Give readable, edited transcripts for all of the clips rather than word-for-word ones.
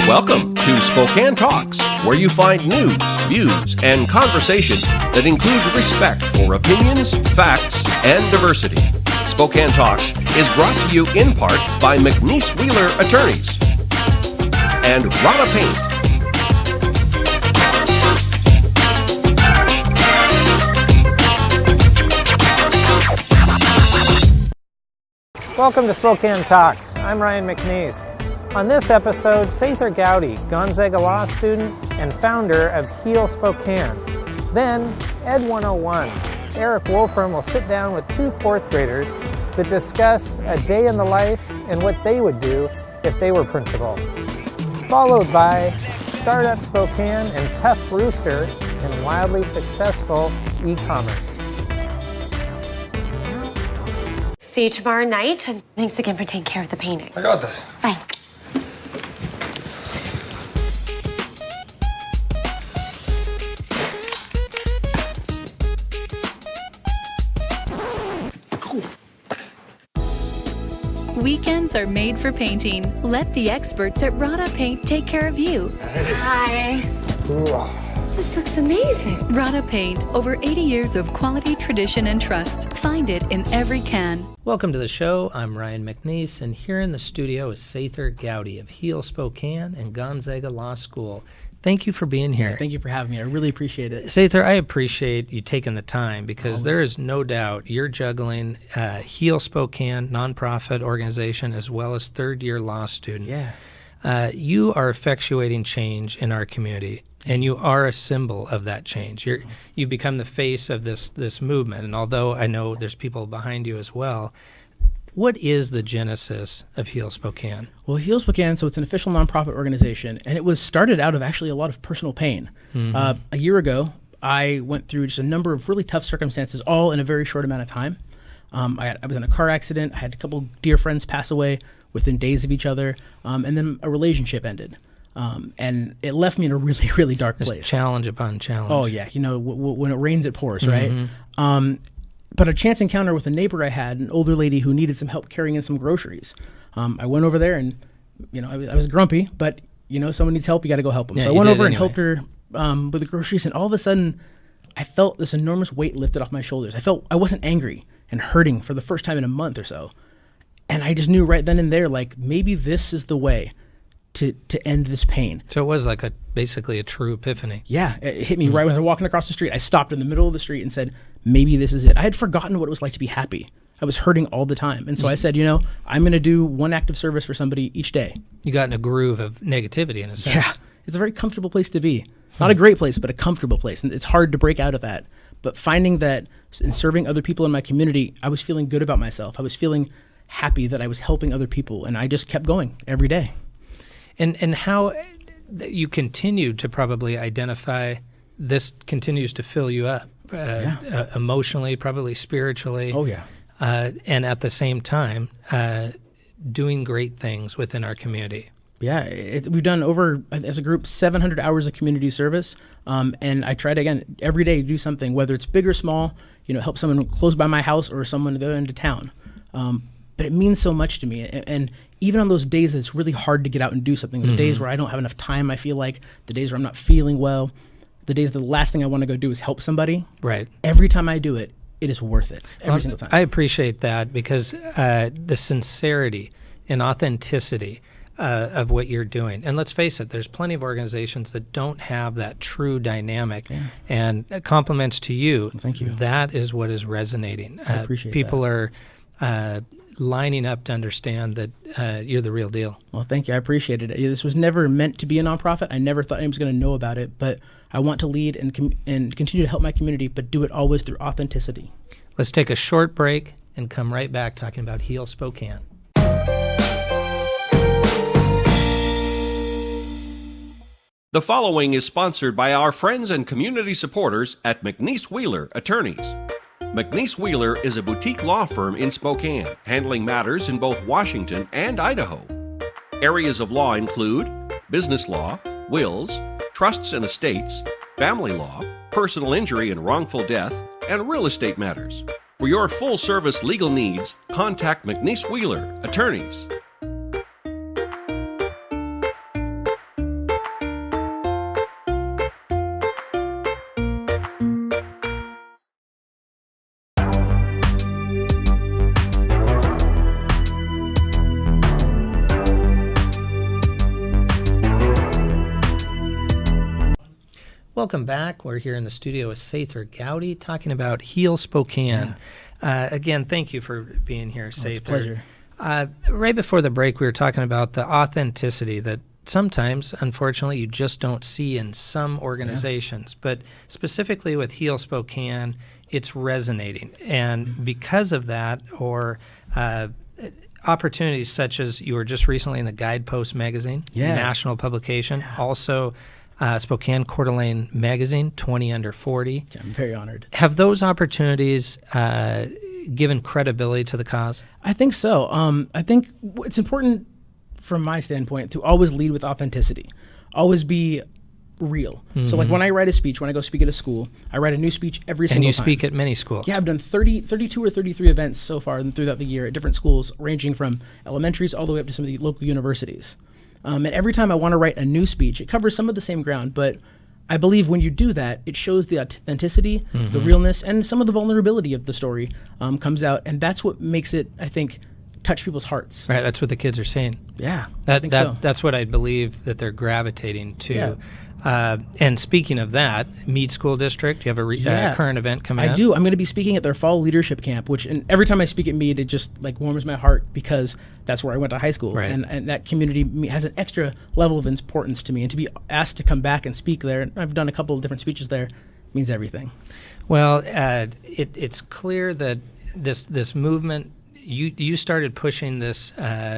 Welcome to Spokane Talks, where you find news, views, and conversation that includes respect for opinions, facts, and diversity. Spokane Talks is brought to you in part by McNeice Wheeler Attorneys and Rana Paint. Welcome to Spokane Talks. I'm Ryan McNeice. On this episode, Sather Gowdy, Gonzaga law student and founder of Heal Spokane. Then, Ed 101. Erik Wolfrum will sit down with two fourth graders to discuss a day in the life and what they would do if they were principal. Followed by Startup Spokane and Tough Rooster and wildly successful e-commerce. See you tomorrow night, and thanks again for taking care of the painting. I got this. Bye. Weekends are made for painting. Let the experts at Rana Paint take care of you. Hi. This looks amazing. Rana Paint, over 80 years of quality, tradition, and trust. Find it in every can. Welcome to the show. I'm Ryan McNeice, and here in the studio is Sather Gowdy of Heal Spokane and Gonzaga Law School. Thank you for being here. Thank you for having me. I really appreciate it. Sather, I appreciate you taking the time because there is no doubt you're juggling Heal Spokane, nonprofit organization, as well as third-year law student. Yeah. You are effectuating change in our community, and you are a symbol of that change. You've become the face of this movement, and although I know there's people behind you as well, what is the genesis of Heal Spokane? Well, Heal Spokane, so it's an official nonprofit organization, and it was started out of actually a lot of personal pain. Mm-hmm. A year ago, I went through just a number of really tough circumstances, all in a very short amount of time. I was in a car accident. I had a couple dear friends pass away within days of each other, and then a relationship ended. And it left me in a really, really dark place. Challenge upon challenge. Oh, yeah. You know, when it rains, it pours, right? But a chance encounter with a neighbor I had, an older lady who needed some help carrying in some groceries. I went over there and, you know, I was grumpy, but, you know, someone needs help, you got to go help them. Yeah, so I went over and helped her with the groceries, and all of a sudden, I felt this enormous weight lifted off my shoulders. I wasn't angry and hurting for the first time in a month or so. And I just knew right then and there, like, maybe this is the way to end this pain. So it was like basically a true epiphany. Yeah, it hit me right when I was walking across the street. I stopped in the middle of the street and said, maybe this is it. I had forgotten what it was like to be happy. I was hurting all the time. And so I said, you know, I'm going to do one act of service for somebody each day. You got in a groove of negativity in a sense. Yeah, it's a very comfortable place to be. Not a great place, but a comfortable place. And it's hard to break out of that. But finding that in serving other people in my community, I was feeling good about myself. I was feeling happy that I was helping other people. And I just kept going every day. And how you continue to probably identify this continues to fill you up emotionally, probably spiritually. Oh, yeah. And at the same time, doing great things within our community. Yeah, we've done over, as a group, 700 hours of community service. And I try to, again, every day do something, whether it's big or small, you know, help someone close by my house or someone at the other end of town. But it means so much to me. And even on those days that it's really hard to get out and do something, the days where I don't have enough time, I feel like, the days where I'm not feeling well, the days the last thing I want to go do is help somebody. Right. Every time I do it, it is worth it. Every single time. I appreciate that because the sincerity and authenticity of what you're doing. And let's face it, there's plenty of organizations that don't have that true dynamic. Yeah. And compliments to you. Thank you. That is what is resonating. I appreciate people that. are lining up to understand that you're the real deal. Well, thank you. I appreciate it. This was never meant to be a nonprofit. I never thought anyone was going to know about it, but I want to lead and continue to help my community, but do it always through authenticity. Let's take a short break and come right back talking about Heal Spokane. The following is sponsored by our friends and community supporters at McNeice Wheeler Attorneys. McNeice Wheeler is a boutique law firm in Spokane, handling matters in both Washington and Idaho. Areas of law include business law, wills, trusts and estates, family law, personal injury and wrongful death, and real estate matters. For your full-service legal needs, contact McNeice Wheeler Attorneys. Welcome back. We're here in the studio with Sather Gowdy talking about Heal Spokane. Again, thank you for being here, Sather. It's a pleasure. Right before the break, we were talking about the authenticity that sometimes, unfortunately, you just don't see in some organizations. But specifically with Heal Spokane, it's resonating. And because of that, or opportunities such as you were just recently in the Guidepost magazine, national publication, also Spokane Coeur d'Alene magazine, 20 under 40. I'm very honored. Have those opportunities given credibility to the cause? I think so. I think it's important from my standpoint to always lead with authenticity, always be real. So like when I write a speech, when I go speak at a school, I write a new speech every single time. And you speak at many schools. Yeah, I've done 32 or 33 events so far throughout the year at different schools, ranging from elementaries all the way up to some of the local universities. And every time I want to write a new speech, it covers some of the same ground, but I believe when you do that, it shows the authenticity, the realness, and some of the vulnerability of the story comes out, and that's what makes it, I think, touch people's hearts. Right, that's what the kids are saying. Yeah, I think so. That's what I believe that they're gravitating to. And speaking of that, Meade School District, you have a current event coming up? I do. I'm going to be speaking at their fall leadership camp, and every time I speak at Meade, it just like warms my heart because that's where I went to high school. Right. And that community has an extra level of importance to me. And to be asked to come back and speak there, and I've done a couple of different speeches there, means everything. Well, it's clear that this movement, you started pushing this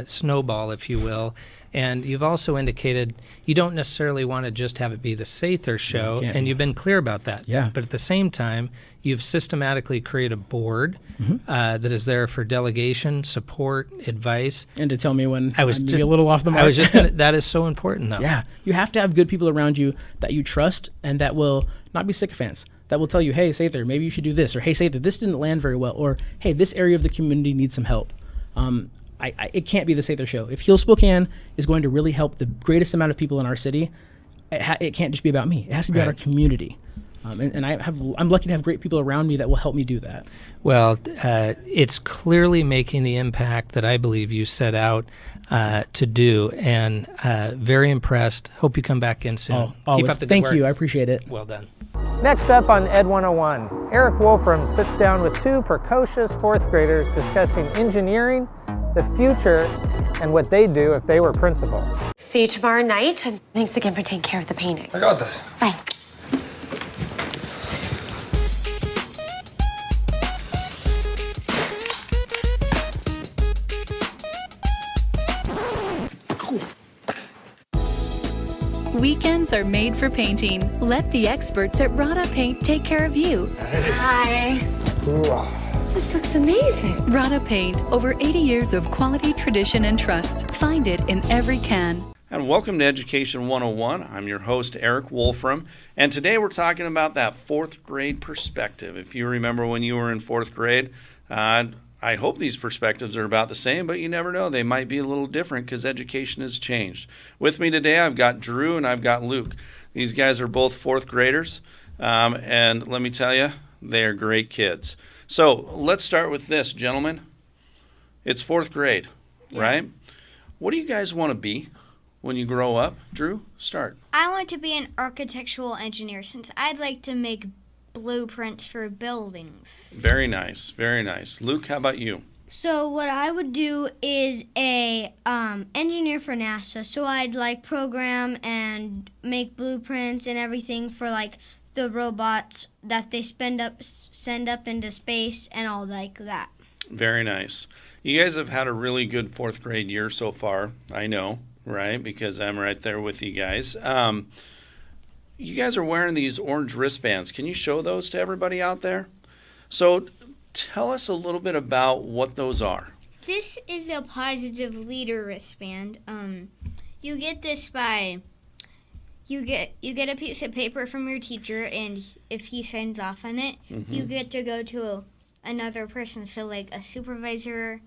snowball, if you will, and you've also indicated you don't necessarily want to just have it be the Sather show, and you've been clear about that. Yeah. But at the same time, you've systematically created a board that is there for delegation, support, advice. And to tell me when I'm a little off the mark. I was just gonna, that is so important, though. Yeah. You have to have good people around you that you trust and that will not be sycophants. That will tell you, hey, Sather, maybe you should do this, or hey, Sather, this didn't land very well, or hey, this area of the community needs some help. It can't be the Sather show. If Heal Spokane is going to really help the greatest amount of people in our city, it can't just be about me. It has to be about our community. And I'm lucky to have great people around me that will help me do that. Well, it's clearly making the impact that I believe you set out to do, and very impressed. Hope you come back in soon. Oh, always. Keep up the good Thank work. you. I appreciate it. Well done. Next up on Ed 101, Erik Wolfrum sits down with two precocious fourth graders discussing engineering, the future, and what they'd do if they were principal. See you tomorrow night, and thanks again for taking care of the painting. I got this. Bye. Weekends are made for painting. Let the experts at Rada Paint take care of you. Hi. This looks amazing. Rada Paint, over 80 years of quality, tradition, and trust. Find it in every can. And welcome to Education 101. I'm your host, Erik Wolfrum, and today we're talking about that fourth grade perspective. If you remember when you were in fourth grade, I hope these perspectives are about the same, but you never know. They might be a little different because education has changed. With me today, I've got Drew and I've got Luke. These guys are both fourth graders, and let me tell you, they are great kids. So let's start with this, gentlemen. It's fourth grade, right? What do you guys want to be when you grow up? Drew, start. I want to be an architectural engineer since I'd like to make blueprints for buildings. Very nice, very nice. Luke, how about you? So what I would do is a engineer for NASA. So I'd like program and make blueprints and everything for like the robots that they send up into space and all like that. Very nice. You guys have had a really good fourth grade year so far. I know, right? Because I'm right there with you guys. You guys are wearing these orange wristbands. Can you show those to everybody out there? So tell us a little bit about what those are. This is a positive leader wristband. You get this by you get a piece of paper from your teacher, and if he signs off on it, you get to go to another person. So like a supervisor,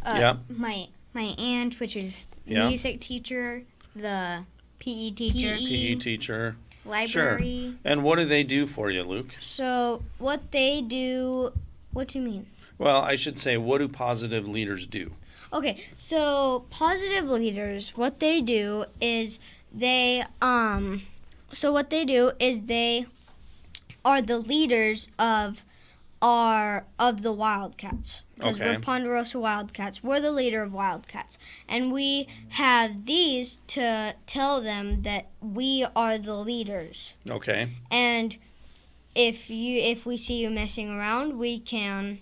my aunt, which is the music teacher, the PE teacher, library. Sure. And what do they do for you, Luke? So what they do, what do you mean? Well, I should say, what do positive leaders do? Okay, so positive leaders, what they do is they So what they do is they are the leaders of the Wildcats. Because Okay. we're Ponderosa Wildcats. We're the leader of Wildcats. And we have these to tell them that we are the leaders. Okay. And if we see you messing around, we can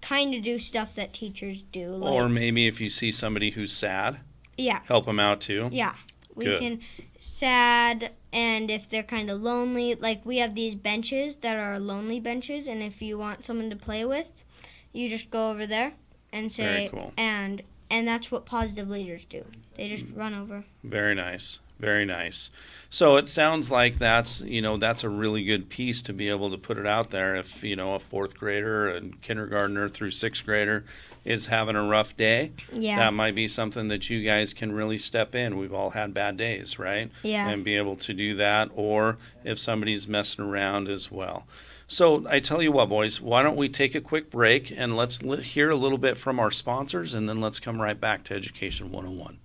kind of do stuff that teachers do. Like, Or maybe if you see somebody who's sad, yeah. help them out too. Yeah. We Good. can sad, and if they're kind of lonely, like we have these benches that are lonely benches, and if you want someone to play with, you just go over there and say, Very cool. and that's what positive leaders do. They just run over. Very nice. Very nice. So it sounds like that's a really good piece to be able to put it out there if, a fourth grader and kindergartner through sixth grader is having a rough day. Yeah. That might be something that you guys can really step in. We've all had bad days, right? Yeah. And be able to do that, or if somebody's messing around as well. So I tell you what, boys, why don't we take a quick break and let's hear a little bit from our sponsors, and then let's come right back to Education 101.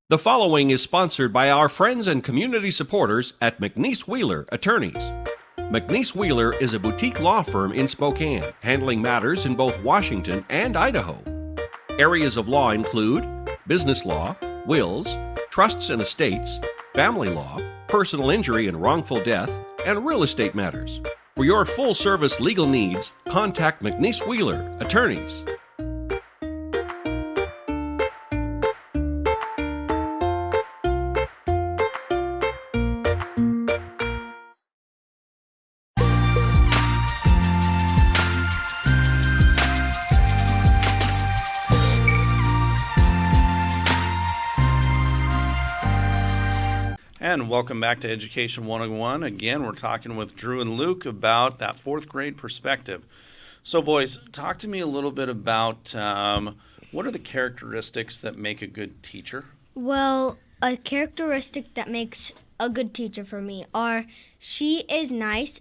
The following is sponsored by our friends and community supporters at McNeice Wheeler Attorneys. McNeice Wheeler is a boutique law firm in Spokane, handling matters in both Washington and Idaho. Areas of law include business law, wills, trusts and estates, family law, personal injury and wrongful death, and real estate matters. For your full-service legal needs, contact McNeice Wheeler Attorneys. And welcome back to Education 101. Again, we're talking with Drew and Luke about that fourth grade perspective. So, boys, talk to me a little bit about what are the characteristics that make a good teacher? Well, a characteristic that makes a good teacher for me are she is nice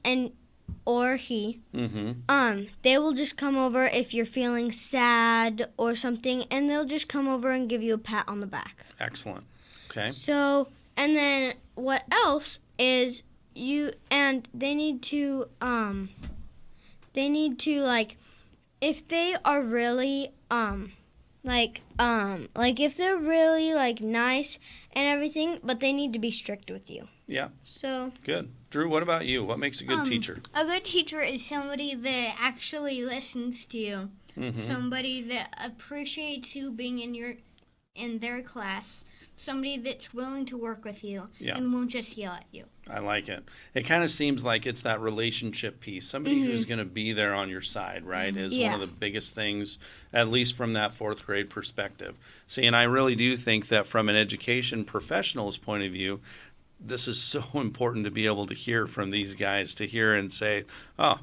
or he. Mm-hmm. They will just come over if you're feeling sad or something, and they'll just come over and give you a pat on the back. Excellent. Okay. So, and then what else is they need to like, if they are really if they're really like nice and everything, but they need to be strict with you. Yeah. So Good. Drew, what about you? What makes a good teacher? A good teacher is somebody that actually listens to you. Mm-hmm. Somebody that appreciates you being in their class. Somebody that's willing to work with you and won't just yell at you. I like it. It kind of seems like it's that relationship piece. Somebody who's going to be there on your side, right, is one of the biggest things, at least from that fourth grade perspective. See, and I really do think that from an education professional's point of view, this is so important to be able to hear from these guys, to hear and say, oh,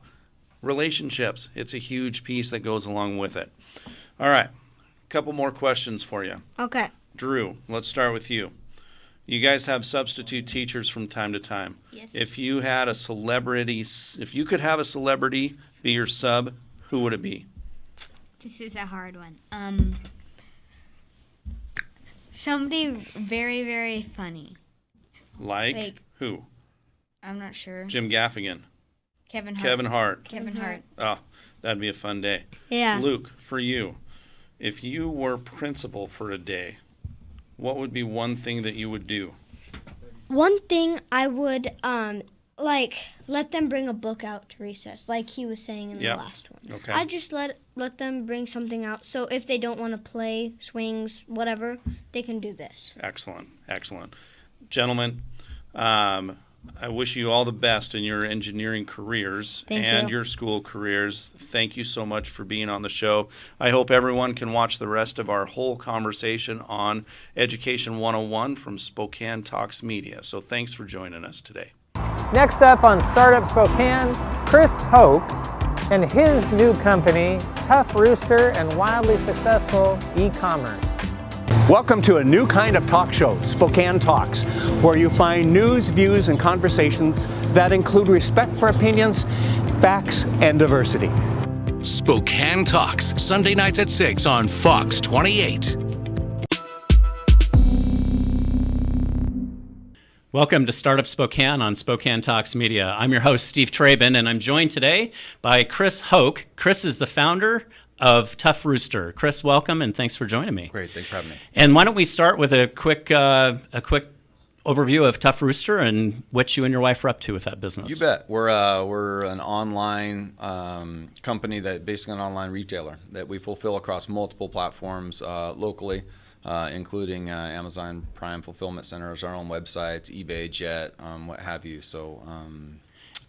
relationships, it's a huge piece that goes along with it. All right, a couple more questions for you. okay. Drew, let's start with you. You guys have substitute teachers from time to time. Yes. If you could have a celebrity be your sub, who would it be? This is a hard one. Somebody very, very funny. Like who? I'm not sure. Jim Gaffigan. Kevin Hart. Kevin Hart. Kevin Hart. Oh, that'd be a fun day. Yeah. Luke, for you, if you were principal for a day, what would be one thing that you would do? One thing I would let them bring a book out to recess, like he was saying in the last one. Okay. I just let them bring something out, so if they don't want to play swings, whatever, they can do this. Excellent. Excellent. Gentlemen, I wish you all the best in your engineering careers and your school careers. Thank you so much for being on the show. I hope everyone can watch the rest of our whole conversation on Education 101 from Spokane Talks Media. So thanks for joining us today. Next up on Startup Spokane, Chris Hope and his new company, Tough Rooster and Wildly Successful E-Commerce. Welcome to a new kind of talk show, Spokane Talks, where you find news, views, and conversations that include respect for opinions, facts, and diversity. Spokane Talks, Sunday nights at 6 on Fox 28. Welcome to Startup Spokane on Spokane Talks Media. I'm your host, Steve Trabin, and I'm joined today by Chris Hoke. Chris is the founder of Tough Rooster. Chris, welcome, and thanks for joining me. Great, thanks for having me. And why don't we start with a quick overview of Tough Rooster and what you and your wife are up to with that business. You bet. We're an online company that basically an online retailer that we fulfill across multiple platforms locally, including Amazon Prime Fulfillment Centers, our own websites, eBay, Jet, what have you. So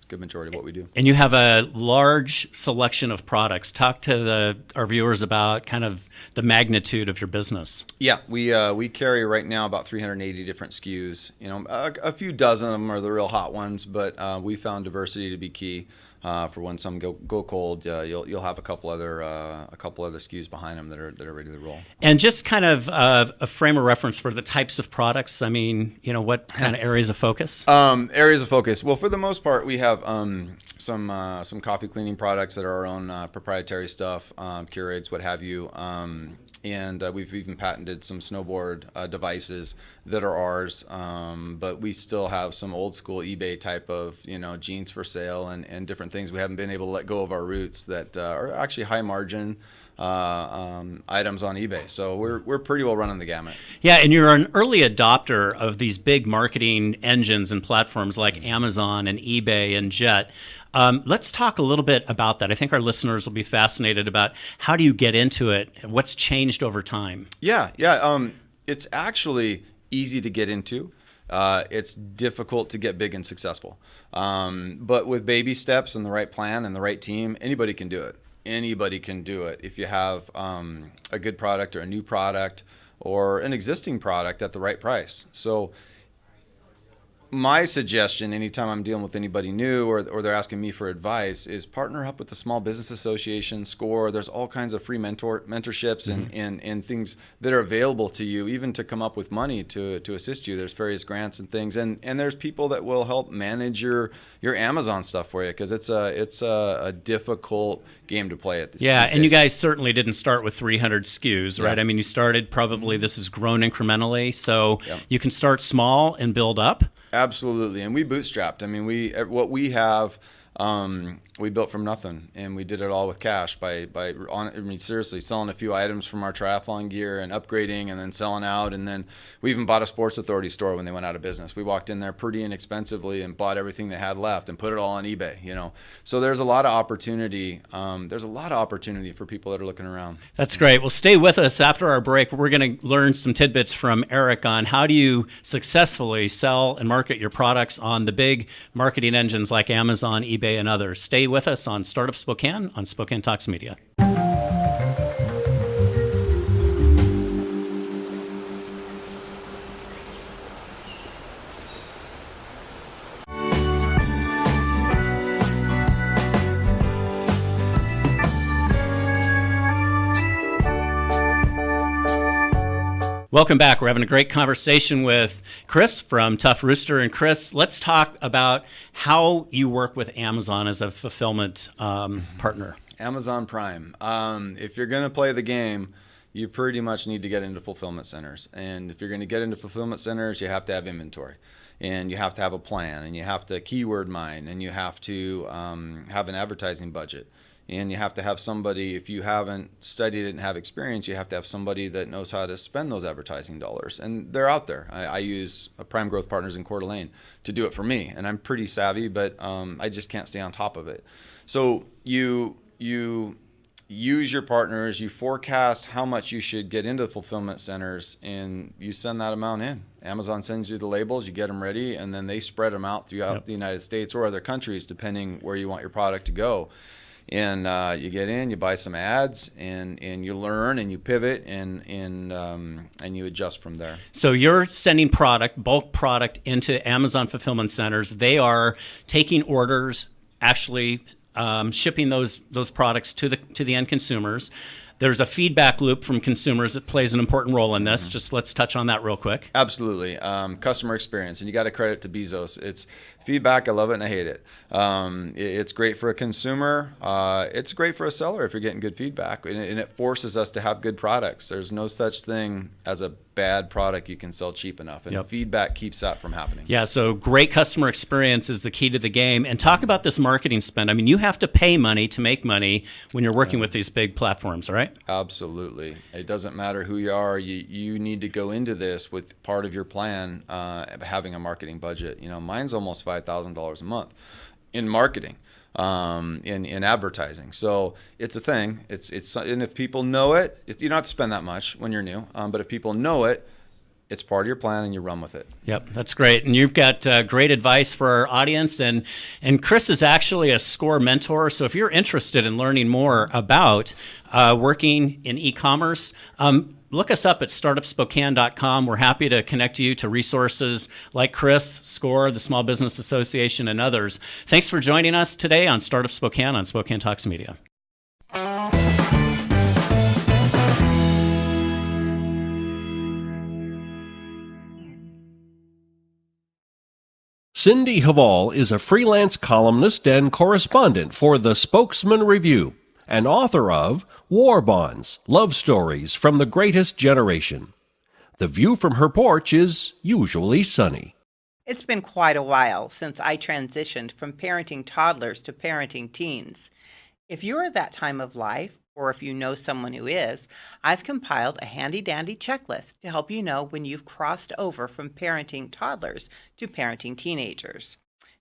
good majority of what we do. And you have a large selection of products. Talk to our viewers about kind of the magnitude of your business. Yeah, we carry right now about 380 different SKUs. You know, a few dozen of them are the real hot ones, but we found diversity to be key. For when some go cold, you'll have a couple other SKUs behind them that are ready to roll. And just kind of a frame of reference for the types of products. I mean, you know, what kind of areas of focus? Areas of focus. Well, for the most part, we have some coffee cleaning products that are our own proprietary stuff, Keurigs, what have you. And we've even patented some snowboard devices that are ours, but we still have some old school eBay type of, you know, jeans for sale and different things. We haven't been able to let go of our roots that are actually high margin items on eBay. So we're pretty well running the gamut. Yeah, and you're an early adopter of these big marketing engines and platforms like Amazon and eBay and Jet. Let's talk a little bit about that. I think our listeners will be fascinated about how do you get into it? What's changed over time? Yeah. It's actually easy to get into. It's difficult to get big and successful. But with baby steps and the right plan and the right team, anybody can do it. Anybody can do it if you have a good product or a new product or an existing product at the right price. So my suggestion anytime I'm dealing with anybody new or they're asking me for advice is partner up with the Small Business Association, SCORE. There's all kinds of free mentorships and things that are available to you, even to come up with money to assist you. There's various grants and things, and there's people that will help manage your Amazon stuff for you, because it's a difficult game to play at this. Yeah, these and days. you guys certainly didn't start with 300 SKUs, right? Yeah. I mean, you started probably, this has grown incrementally, so Yeah. you can start small and build up. Absolutely, and we bootstrapped. I mean, what we have, we built from nothing, and we did it all with cash seriously selling a few items from our triathlon gear and upgrading, and then selling out. And then we even bought a Sports Authority store when they went out of business. We walked in there pretty inexpensively and bought everything they had left and put it all on eBay. You know, so there's a lot of opportunity. There's a lot of opportunity for people that are looking around. That's great. Well, stay with us after our break. We're going to learn some tidbits from Erik on how do you successfully sell and market your products on the big marketing engines like Amazon, eBay, and others. Stay with us on Startup Spokane on Spokane Talks Media. Welcome back. We're having a great conversation with Chris from Tough Rooster. And Chris, let's talk about how you work with Amazon as a fulfillment partner. Amazon Prime. If you're going to play the game, you pretty much need to get into fulfillment centers. And if you're going to get into fulfillment centers, you have to have inventory. And you have to have a plan. And you have to keyword mine. And you have to have an advertising budget. And you have to have somebody, if you haven't studied it and have experience, you have to have somebody that knows how to spend those advertising dollars. And they're out there. I use Prime Growth Partners in Coeur d'Alene to do it for me. And I'm pretty savvy, but I just can't stay on top of it. So you use your partners, you forecast how much you should get into the fulfillment centers, and you send that amount in. Amazon sends you the labels, you get them ready, and then they spread them out throughout the United States or other countries, depending where you want your product to go. And you get in, you buy some ads, and you learn, and you pivot, and you adjust from there. So you're sending bulk product into Amazon fulfillment centers. They are taking orders, actually shipping those products to the end consumers. there's a feedback loop from consumers that plays an important role in this. Just let's touch on that real quick. Absolutely. Customer experience, and you got to credit to Bezos. It's feedback. I love it and I hate it. It's great for a consumer. It's great for a seller if you're getting good feedback, and it forces us to have good products. There's no such thing as a bad product you can sell cheap enough, and feedback keeps that from happening. Yeah, so great customer experience is the key to the game. And talk about this marketing spend. I mean, you have to pay money to make money when you're working with these big platforms, right? Absolutely. It doesn't matter who you are. You need to go into this with part of your plan having a marketing budget. You know, mine's almost $5,000 a month in marketing, in advertising. So it's a thing. It's and if people know it, you don't have to spend that much when you're new. But if people know it, it's part of your plan and you run with it. Yep, that's great. And you've got great advice for our audience. And Chris is actually a SCORE mentor. So if you're interested in learning more about working in e-commerce, look us up at startupspokane.com. We're happy to connect you to resources like Chris, SCORE, the Small Business Association, and others. Thanks for joining us today on Startup Spokane on Spokane Talks Media. Cindy Hall is a freelance columnist and correspondent for the Spokesman Review and author of War Bonds, Love Stories from the Greatest Generation. The view from her porch is usually sunny. It's been quite a while since I transitioned from parenting toddlers to parenting teens. If you're at that time of life, or if you know someone who is, I've compiled a handy-dandy checklist to help you know when you've crossed over from parenting toddlers to parenting teenagers.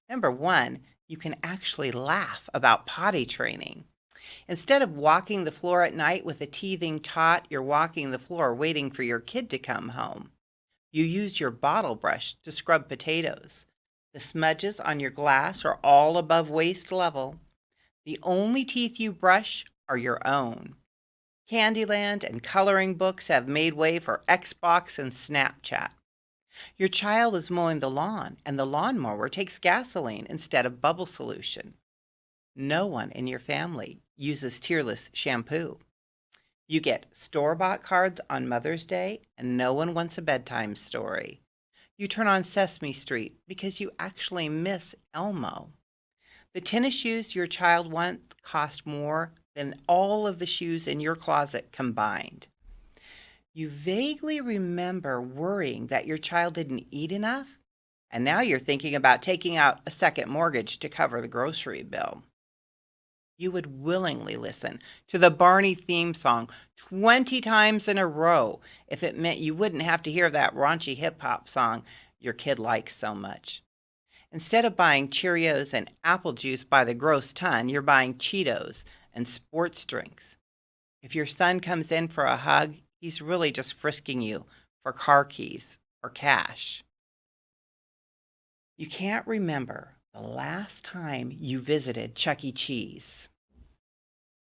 Number 1, you can actually laugh about potty training. Instead of walking the floor at night with a teething tot, you're walking the floor waiting for your kid to come home. You use your bottle brush to scrub potatoes. The smudges on your glass are all above waist level. The only teeth you brush are your own. Candyland and coloring books have made way for Xbox and Snapchat. Your child is mowing the lawn, and the lawnmower takes gasoline instead of bubble solution. No one in your family uses tearless shampoo. You get store-bought cards on Mother's Day, and no one wants a bedtime story. You turn on Sesame Street because you actually miss Elmo. The tennis shoes your child wants cost more than all of the shoes in your closet combined. You vaguely remember worrying that your child didn't eat enough, and now you're thinking about taking out a second mortgage to cover the grocery bill. You would willingly listen to the Barney theme song 20 times in a row if it meant you wouldn't have to hear that raunchy hip-hop song your kid likes so much. Instead of buying Cheerios and apple juice by the gross ton, you're buying Cheetos and sports drinks. If your son comes in for a hug, he's really just frisking you for car keys or cash. You can't remember the last time you visited Chuck E. Cheese.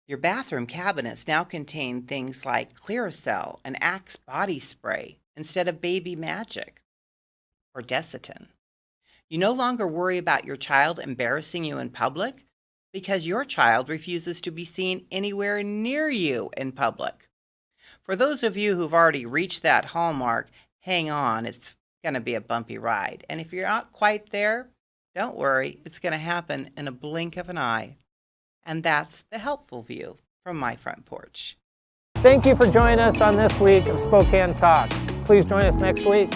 Your bathroom cabinets now contain things like Clearasil and Axe body spray instead of Baby Magic or Desitin. You no longer worry about your child embarrassing you in public because your child refuses to be seen anywhere near you in public. For those of you who've already reached that hallmark, hang on, it's going to be a bumpy ride. And if you're not quite there, don't worry, it's going to happen in a blink of an eye. And that's the helpful view from my front porch. Thank you for joining us on this week of Spokane Talks. Please join us next week.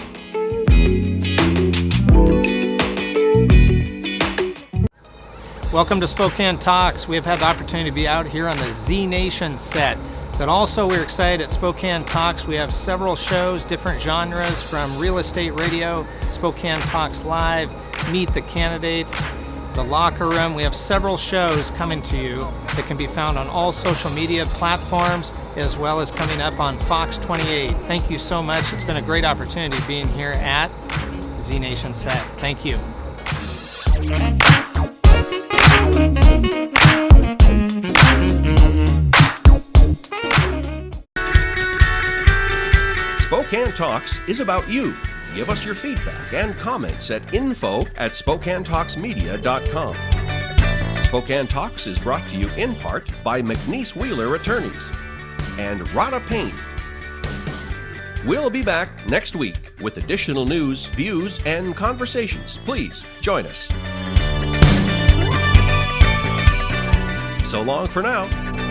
Welcome to Spokane Talks. We have had the opportunity to be out here on the Z Nation set. But also we're excited at Spokane Talks. We have several shows, different genres, from Real Estate Radio, Spokane Talks Live, Meet the Candidates, The Locker Room. We have several shows coming to you that can be found on all social media platforms, as well as coming up on Fox 28. Thank you so much. It's been a great opportunity being here at Z Nation set. Thank you. Spokane Talks is about you. Give us your feedback and comments at info@SpokaneTalksMedia.com. Spokane Talks is brought to you in part by McNeice Wheeler Attorneys. and Rada Paint. We'll be back next week with additional news, views, and conversations. Please join us. So long for now.